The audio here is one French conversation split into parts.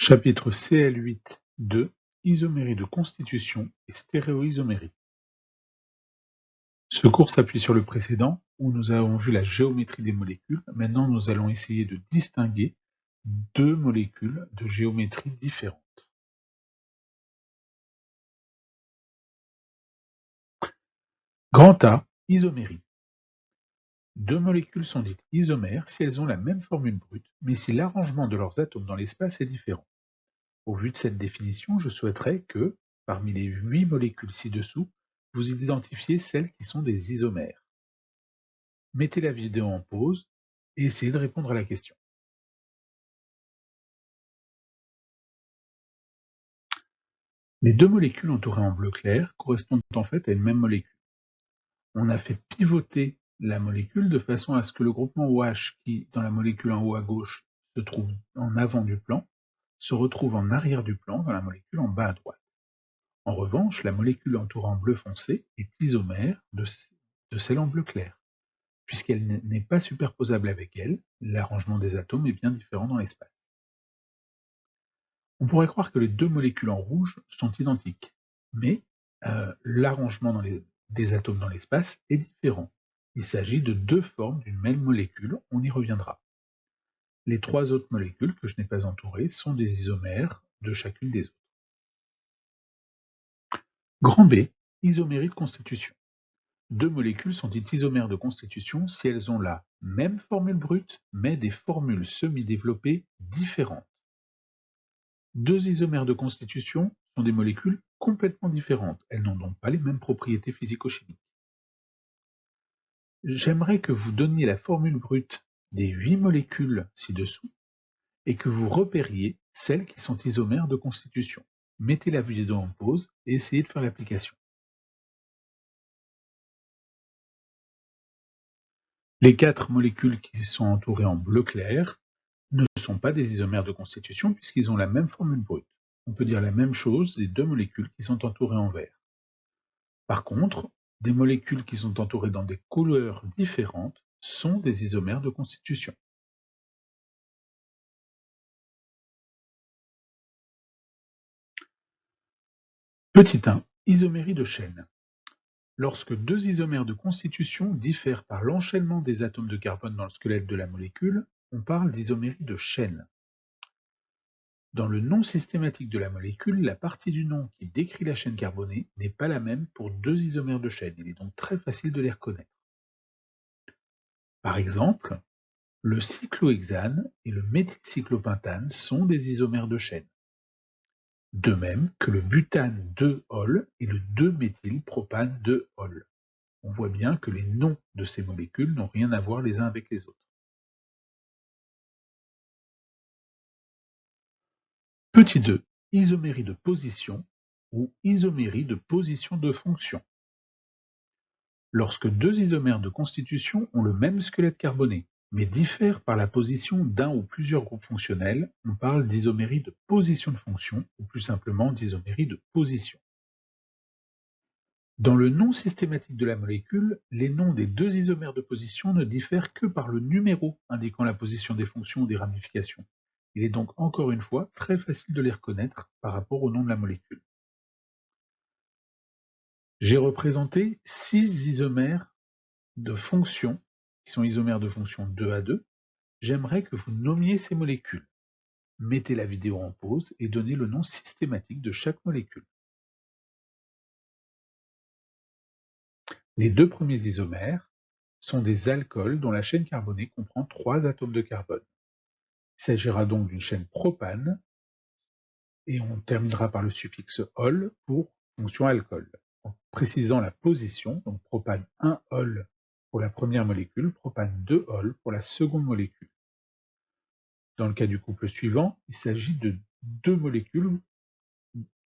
Chapitre CL8-2 Isomérie de constitution et stéréoisomérie. Ce cours s'appuie sur le précédent, où nous avons vu la géométrie des molécules. Maintenant, nous allons essayer de distinguer deux molécules de géométrie différente. Grand A, isomérie. Deux molécules sont dites isomères si elles ont la même formule brute, mais si l'arrangement de leurs atomes dans l'espace est différent. Au vu de cette définition, je souhaiterais que, parmi les 8 molécules ci-dessous, vous identifiez celles qui sont des isomères. Mettez la vidéo en pause et essayez de répondre à la question. Les deux molécules entourées en bleu clair correspondent en fait à une même molécule. On a fait pivoter la molécule de façon à ce que le groupement OH qui, dans la molécule en haut à gauche, se trouve en avant du plan, se retrouve en arrière du plan dans la molécule en bas à droite. En revanche, la molécule entourée en bleu foncé est isomère de celle en bleu clair. Puisqu'elle n'est pas superposable avec elle, l'arrangement des atomes est bien différent dans l'espace. On pourrait croire que les deux molécules en rouge sont identiques, mais l'arrangement des atomes dans l'espace est différent. Il s'agit de deux formes d'une même molécule, on y reviendra. Les trois autres molécules que je n'ai pas entourées sont des isomères de chacune des autres. Grand B, isomérie de constitution. Deux molécules sont dites isomères de constitution si elles ont la même formule brute, mais des formules semi-développées différentes. Deux isomères de constitution sont des molécules complètement différentes. Elles n'ont donc pas les mêmes propriétés physico-chimiques. J'aimerais que vous donniez la formule brute des 8 molécules ci-dessous et que vous repériez celles qui sont isomères de constitution. Mettez la vidéo en pause et essayez de faire l'application. Les 4 molécules qui sont entourées en bleu clair ne sont pas des isomères de constitution puisqu'ils ont la même formule brute. On peut dire la même chose des deux molécules qui sont entourées en vert. Par contre, des molécules qui sont entourées dans des couleurs différentes sont des isomères de constitution. Petit 1. Isomérie de chaîne. Lorsque deux isomères de constitution diffèrent par l'enchaînement des atomes de carbone dans le squelette de la molécule, on parle d'isomérie de chaîne. Dans le nom systématique de la molécule, la partie du nom qui décrit la chaîne carbonée n'est pas la même pour deux isomères de chaîne. Il est donc très facile de les reconnaître. Par exemple, le cyclohexane et le méthylcyclopentane sont des isomères de chaîne. De même que le butane 2-ol et le 2-méthylpropane 2-ol. On voit bien que les noms de ces molécules n'ont rien à voir les uns avec les autres. Petit 2. Isomérie de position ou isomérie de position de fonction. Lorsque deux isomères de constitution ont le même squelette carboné, mais diffèrent par la position d'un ou plusieurs groupes fonctionnels, on parle d'isomérie de position de fonction, ou plus simplement d'isomérie de position. Dans le nom systématique de la molécule, les noms des deux isomères de position ne diffèrent que par le numéro indiquant la position des fonctions ou des ramifications. Il est donc encore une fois très facile de les reconnaître par rapport au nom de la molécule. J'ai représenté 6 isomères de fonctions qui sont isomères de fonction 2 à 2. J'aimerais que vous nommiez ces molécules. Mettez la vidéo en pause et donnez le nom systématique de chaque molécule. Les deux premiers isomères sont des alcools dont la chaîne carbonée comprend 3 atomes de carbone. Il s'agira donc d'une chaîne propane et on terminera par le suffixe ol pour fonction alcool. En précisant la position, donc propane 1-ol pour la première molécule, propane 2-ol pour la seconde molécule. Dans le cas du couple suivant, il s'agit de deux molécules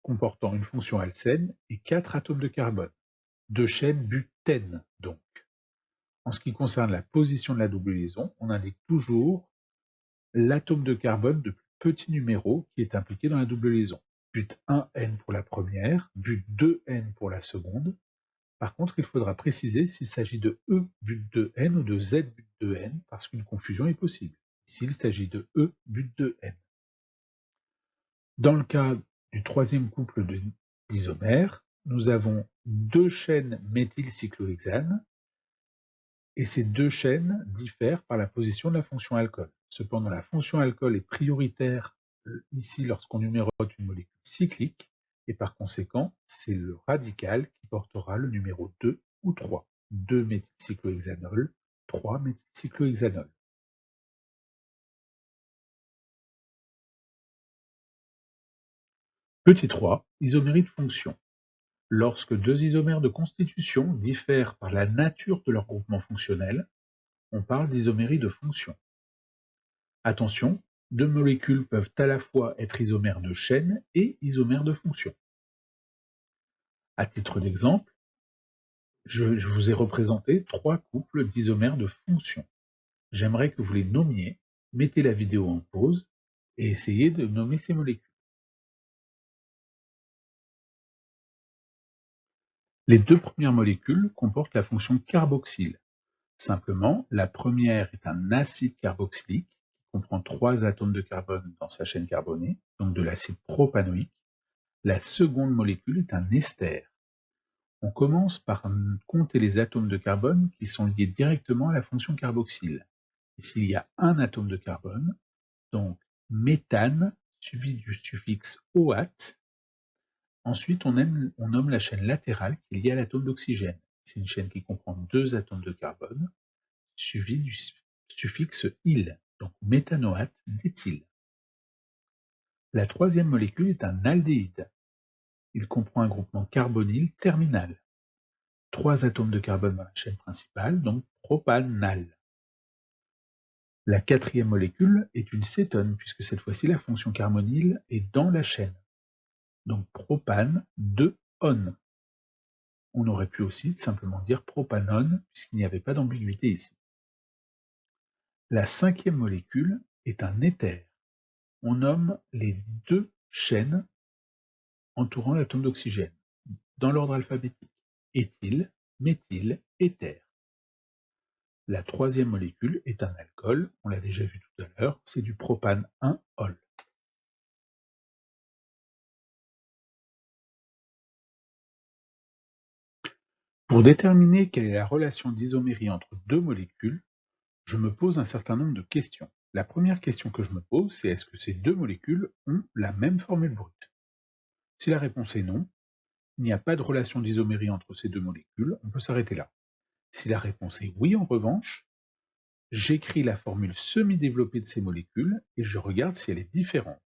comportant une fonction alcène et 4 atomes de carbone, deux chaînes butène donc. En ce qui concerne la position de la double liaison, on indique toujours l'atome de carbone de plus petit numéro qui est impliqué dans la double liaison. But 1N pour la première, but 2N pour la seconde. Par contre, il faudra préciser s'il s'agit de E but 2N ou de Z but 2N parce qu'une confusion est possible. Ici, il s'agit de E but 2N. Dans le cas du troisième couple d'isomères, nous avons deux chaînes méthylcyclohexane et ces deux chaînes diffèrent par la position de la fonction alcool. Cependant, la fonction alcool est prioritaire ici lorsqu'on numérote une molécule cyclique et par conséquent, c'est le radical qui portera le numéro 2 ou 3. 2-méthylcyclohexanol, 3-méthylcyclohexanol. Petit 3, isomérie de fonction. Lorsque deux isomères de constitution diffèrent par la nature de leur groupement fonctionnel, on parle d'isomérie de fonction. Attention, deux molécules peuvent à la fois être isomères de chaîne et isomères de fonction. À titre d'exemple, je vous ai représenté trois couples d'isomères de fonction. J'aimerais que vous les nommiez, mettez la vidéo en pause et essayez de nommer ces molécules. Les deux premières molécules comportent la fonction carboxyle. Simplement, la première est un acide carboxylique qui comprend 3 atomes de carbone dans sa chaîne carbonée, donc de l'acide propanoïque. La seconde molécule est un ester. On commence par compter les atomes de carbone qui sont liés directement à la fonction carboxyle. Ici, il y a un atome de carbone, donc méthane, suivi du suffixe -oate. Ensuite, on nomme la chaîne latérale qui est liée à l'atome d'oxygène. C'est une chaîne qui comprend 2 atomes de carbone, suivi du suffixe -yle, donc méthanoate d'éthyle. La troisième molécule est un aldéhyde. Il comprend un groupement carbonyle terminal. 3 atomes de carbone dans la chaîne principale, donc propanal. La quatrième molécule est une cétone, puisque cette fois-ci la fonction carbonyle est dans la chaîne. Donc propane 2-on. On aurait pu aussi simplement dire propanone, puisqu'il n'y avait pas d'ambiguïté ici. La cinquième molécule est un éther. On nomme les deux chaînes entourant l'atome d'oxygène, dans l'ordre alphabétique. Éthyle, méthyle, éther. La troisième molécule est un alcool, on l'a déjà vu tout à l'heure, c'est du propane 1-ol. Pour déterminer quelle est la relation d'isomérie entre deux molécules, je me pose un certain nombre de questions. La première question que je me pose, c'est est-ce que ces deux molécules ont la même formule brute? Si la réponse est non, il n'y a pas de relation d'isomérie entre ces deux molécules, on peut s'arrêter là. Si la réponse est oui, en revanche, j'écris la formule semi-développée de ces molécules et je regarde si elle est différente.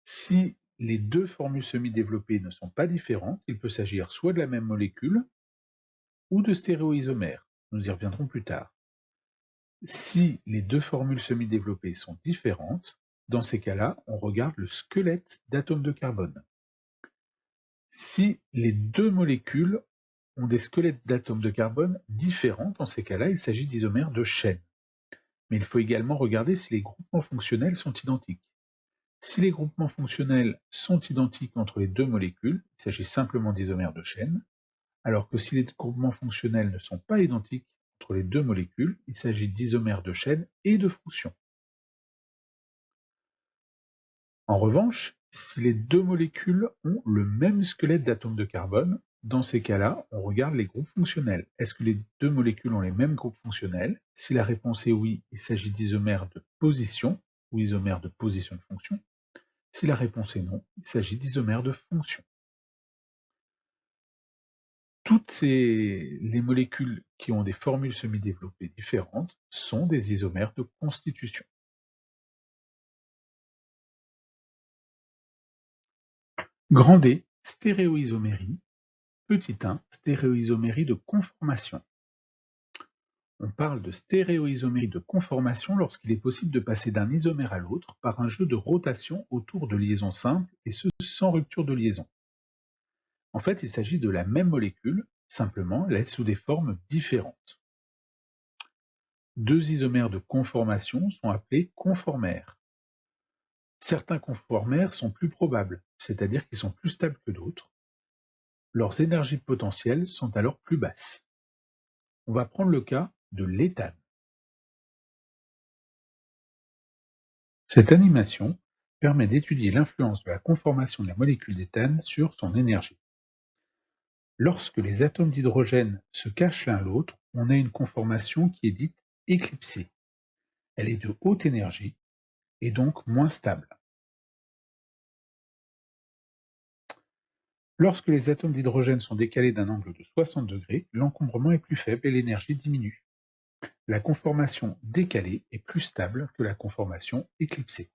Si les deux formules semi-développées ne sont pas différentes, il peut s'agir soit de la même molécule ou de stéréoisomères. Nous y reviendrons plus tard. Si les deux formules semi-développées sont différentes, dans ces cas-là, on regarde le squelette d'atomes de carbone. Si les deux molécules ont des squelettes d'atomes de carbone différents, dans ces cas-là, il s'agit d'isomères de chaîne. Mais il faut également regarder si les groupements fonctionnels sont identiques. Si les groupements fonctionnels sont identiques entre les deux molécules, il s'agit simplement d'isomères de chaîne, alors que si les groupements fonctionnels ne sont pas identiques entre les deux molécules, il s'agit d'isomères de chaîne et de fonction. En revanche, si les deux molécules ont le même squelette d'atomes de carbone, dans ces cas-là, on regarde les groupes fonctionnels. Est-ce que les deux molécules ont les mêmes groupes fonctionnels? Si la réponse est oui, il s'agit d'isomères de position ou isomères de position de fonction. Si la réponse est non, il s'agit d'isomères de fonction. Toutes les molécules qui ont des formules semi-développées différentes sont des isomères de constitution. Grand D, stéréoisomérie. Petit 1, stéréoisomérie de conformation. On parle de stéréoisomérie de conformation lorsqu'il est possible de passer d'un isomère à l'autre par un jeu de rotation autour de liaisons simples et ce sans rupture de liaison. En fait, il s'agit de la même molécule, simplement elle est sous des formes différentes. Deux isomères de conformation sont appelés conformères. Certains conformères sont plus probables, c'est-à-dire qu'ils sont plus stables que d'autres. Leurs énergies potentielles sont alors plus basses. On va prendre le cas de l'éthane. Cette animation permet d'étudier l'influence de la conformation de la molécule d'éthane sur son énergie. Lorsque les atomes d'hydrogène se cachent l'un l'autre, on a une conformation qui est dite éclipsée. Elle est de haute énergie et donc moins stable. Lorsque les atomes d'hydrogène sont décalés d'un angle de 60 degrés, l'encombrement est plus faible et l'énergie diminue. La conformation décalée est plus stable que la conformation éclipsée.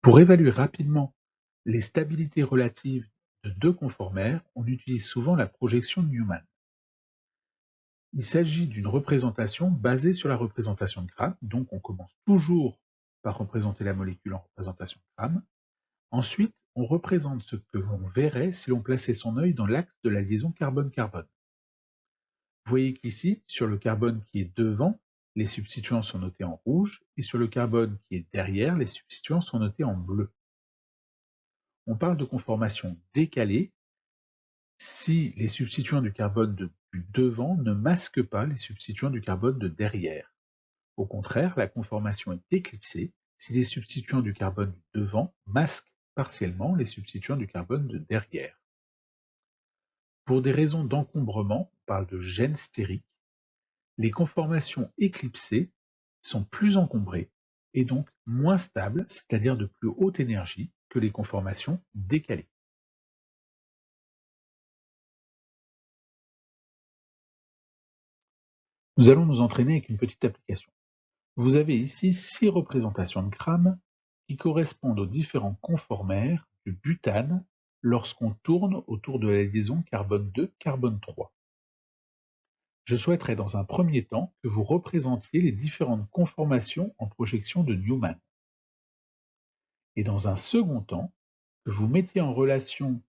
Pour évaluer rapidement les stabilités relatives de deux conformères, on utilise souvent la projection de Newman. Il s'agit d'une représentation basée sur la représentation de Gram, donc on commence toujours par représenter la molécule en représentation de Gram. Ensuite, on représente ce que l'on verrait si l'on plaçait son œil dans l'axe de la liaison carbone-carbone. Vous voyez qu'ici, sur le carbone qui est devant, les substituants sont notés en rouge, et sur le carbone qui est derrière, les substituants sont notés en bleu. On parle de conformation décalée si les substituants du carbone du devant ne masquent pas les substituants du carbone de derrière. Au contraire, la conformation est éclipsée si les substituants du carbone du devant masquent partiellement les substituants du carbone de derrière. Pour des raisons d'encombrement, on parle de gêne stérique, les conformations éclipsées sont plus encombrées et donc moins stables, c'est-à-dire de plus haute énergie que les conformations décalées. Nous allons nous entraîner avec une petite application. Vous avez ici 6 représentations de grammes qui correspondent aux différents conformères du butane lorsqu'on tourne autour de la liaison carbone 2, carbone 3. Je souhaiterais dans un premier temps que vous représentiez les différentes conformations en projection de Newman. Et dans un second temps, que vous mettiez en relation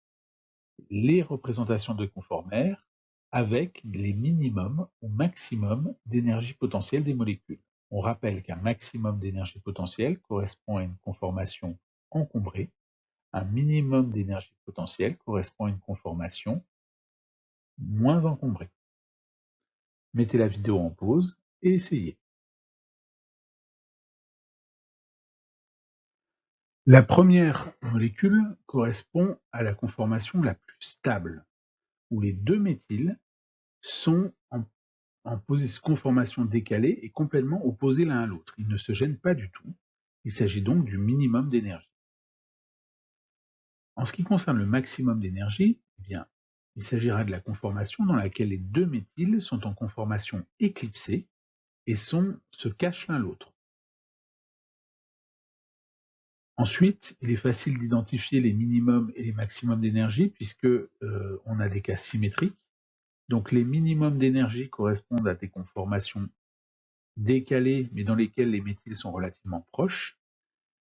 les représentations de conformères avec les minimums ou maximums d'énergie potentielle des molécules. On rappelle qu'un maximum d'énergie potentielle correspond à une conformation encombrée, un minimum d'énergie potentielle correspond à une conformation moins encombrée. Mettez la vidéo en pause et essayez. La première molécule correspond à la conformation la plus stable, où les deux méthyles sont en conformation décalée et complètement opposés l'un à l'autre. Ils ne se gênent pas du tout. Il s'agit donc du minimum d'énergie. En ce qui concerne le maximum d'énergie, eh bien, il s'agira de la conformation dans laquelle les deux méthyles sont en conformation éclipsée et se cachent l'un l'autre. Ensuite, il est facile d'identifier les minimums et les maximums d'énergie puisque on a des cas symétriques. Donc les minimums d'énergie correspondent à des conformations décalées mais dans lesquelles les méthyles sont relativement proches,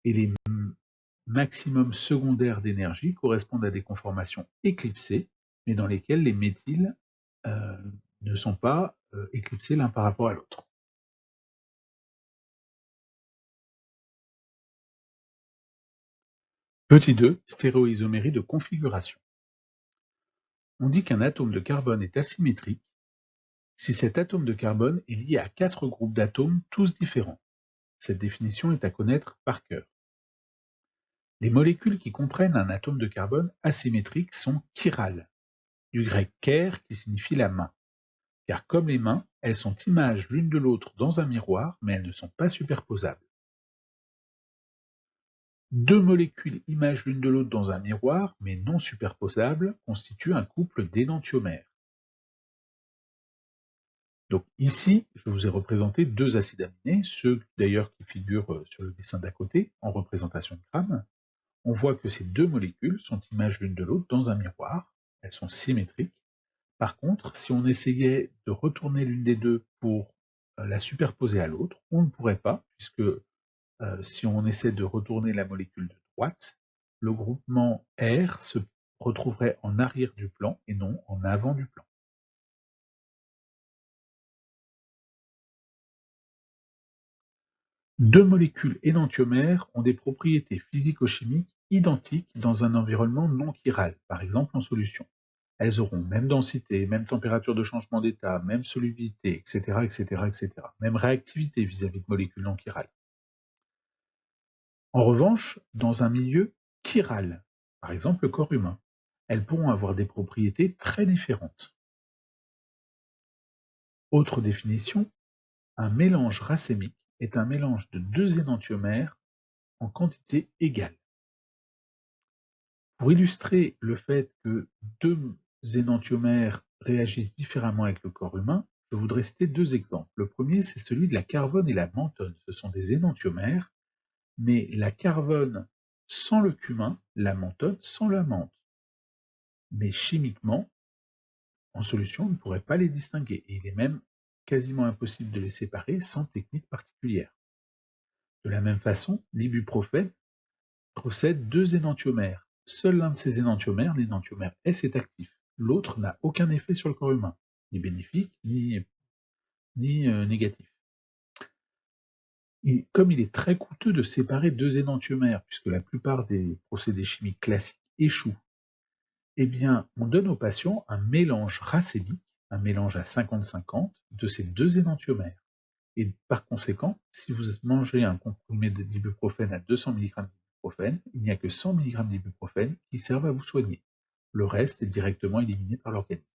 et les maximums secondaires d'énergie correspondent à des conformations éclipsées mais dans lesquelles les méthyles ne sont pas éclipsés l'un par rapport à l'autre. Petit 2, stéréoisomérie de configuration. On dit qu'un atome de carbone est asymétrique si cet atome de carbone est lié à 4 groupes d'atomes tous différents. Cette définition est à connaître par cœur. Les molécules qui comprennent un atome de carbone asymétrique sont chirales, du grec ker qui signifie la main, car comme les mains, elles sont images l'une de l'autre dans un miroir, mais elles ne sont pas superposables. Deux molécules images l'une de l'autre dans un miroir, mais non superposables, constituent un couple d'énantiomères. Donc ici, je vous ai représenté deux acides aminés, ceux d'ailleurs qui figurent sur le dessin d'à côté, en représentation de grammes. On voit que ces deux molécules sont images l'une de l'autre dans un miroir, elles sont symétriques. Par contre, si on essayait de retourner l'une des deux pour la superposer à l'autre, on ne pourrait pas, puisque si on essaie de retourner la molécule de droite, le groupement R se retrouverait en arrière du plan et non en avant du plan. Deux molécules énantiomères ont des propriétés physico-chimiques identiques dans un environnement non chiral, par exemple en solution. Elles auront même densité, même température de changement d'état, même solubilité, etc., etc., etc. Même réactivité vis-à-vis de molécules non chirales. En revanche, dans un milieu chiral, par exemple le corps humain, elles pourront avoir des propriétés très différentes. Autre définition, un mélange racémique est un mélange de deux énantiomères en quantité égale. Pour illustrer le fait que deux énantiomères réagissent différemment avec le corps humain, je voudrais citer deux exemples. Le premier, c'est celui de la carbone et la mentone. Ce sont des énantiomères, mais la carbone sans le cumin, la mentone sans la menthe. Mais chimiquement, en solution, on ne pourrait pas les distinguer. Et il est même quasiment impossible de les séparer sans technique particulière. De la même façon, l'ibuprofène possède deux énantiomères. Seul l'un de ces énantiomères, l'énantiomère S, est actif. L'autre n'a aucun effet sur le corps humain, ni bénéfique, ni négatif. Comme il est très coûteux de séparer deux énantiomères, puisque la plupart des procédés chimiques classiques échouent, eh bien, on donne aux patients un mélange racémique, un mélange à 50-50 de ces deux énantiomères. Et par conséquent, si vous mangez un comprimé d'ibuprofène à 200 mg d'ibuprofène, il n'y a que 100 mg d'ibuprofène qui servent à vous soigner. Le reste est directement éliminé par l'organisme.